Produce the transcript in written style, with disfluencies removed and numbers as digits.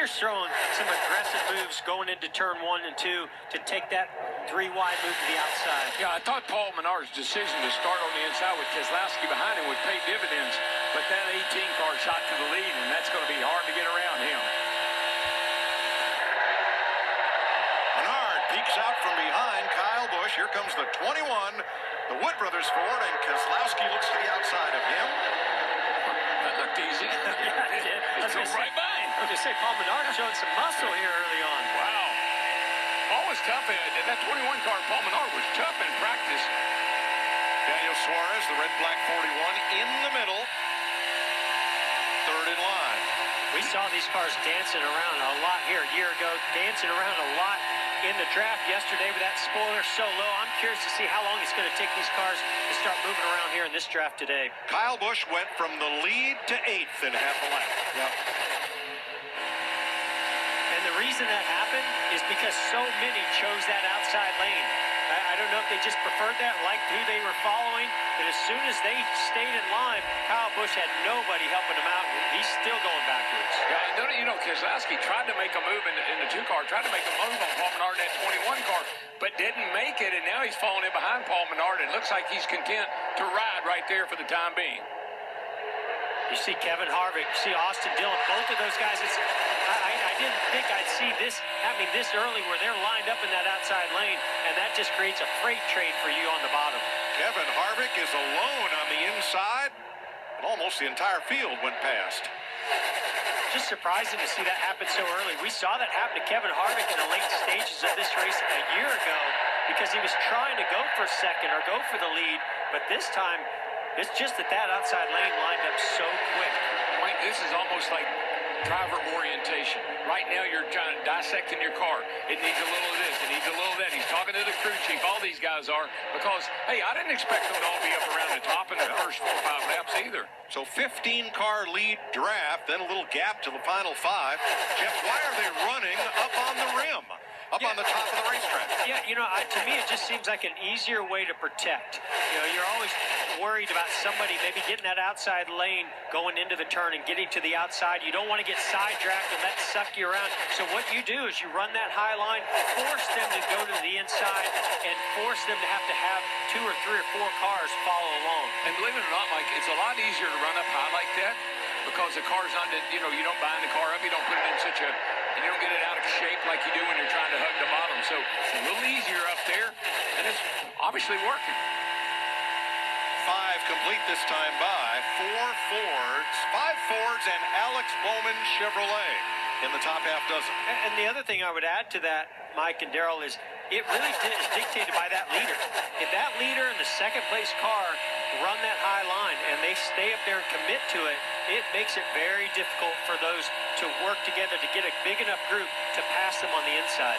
Leader's throwing some aggressive moves going into turn 1 and 2 to take that 3-wide move to the outside. Yeah, I thought Paul Menard's decision to start on the inside with Keselowski behind him would pay dividends, but that 18 car shot to the lead, and that's going to be hard to get around him. Menard peeks out from behind Kyle Busch. Here comes the 21, the Wood Brothers Ford, and Keselowski looks to the outside of him. That looked easy. Yeah, it did. I was going to say, Paul Menard showing some muscle here early on. Wow. Paul was tough. That 21 car, Paul Menard, was tough in practice. Daniel Suarez, the red-black 41, in the middle. Third in line. We saw these cars dancing around a lot here a year ago, dancing around a lot in the draft yesterday with that spoiler so low. I'm curious to see how long it's going to take these cars to start moving around here in this draft today. Kyle Busch went from the lead to 8th in half a lap. Yep. And the reason that happened is because so many chose that outside lane. I don't know if they just preferred that, liked who they were following, but as soon as they stayed in line, Kyle Busch had nobody helping him out. He's still going backwards. Yeah, you know, Keselowski tried to make a move in the 2 car, tried to make a move on Paul Menard in that 21 car, but didn't make it, and now he's falling in behind Paul Menard, and it looks like he's content to ride right there for the time being. You see Kevin Harvick, you see Austin Dillon, both of those guys. I didn't think I'd see this happening this early where they're lined up in that outside lane, and that just creates a freight train for you on the bottom. Kevin Harvick is alone on the inside, and almost the entire field went past. Just surprising to see that happen so early. We saw that happen to Kevin Harvick in the late stages of this race a year ago because he was trying to go for second or go for the lead, but this time it's just that outside lane lined up so quick. Mike, this is almost like driver orientation. Right now you're trying to dissecting your car. It needs a little of this, it needs a little of that. He's talking to the crew chief, all these guys are, because, hey, I didn't expect them to all be up around the top in the first 4 or 5 laps either. So 15-car lead draft, then a little gap to the final 5. Jeff, why are they running up on the rim? Up on the top of the racetrack. Yeah, you know, to me it just seems like an easier way to protect. You know, you're always worried about somebody maybe getting that outside lane going into the turn and getting to the outside. You don't want to get sidetracked and let it suck you around. So what you do is you run that high line, force them to go to the inside, and force them to have 2 or 3 or 4 cars follow along. And believe it or not, Mike, it's a lot easier to run up high like that because the car's not, you know, you don't bind the car up, you don't put it in such a, and you don't get it out of shape like you do when you're trying to hug the bottom. So it's a little easier up there, and it's obviously working. 5 complete this time by 5 Fords, and Alex Bowman Chevrolet in the top half dozen. And the other thing I would add to that, Mike and Darrell, is it really is dictated by that leader. If that leader in the second place car run that high line and they stay up there and commit to it, it makes it very difficult for those to work together to get a big enough group to pass them on the inside.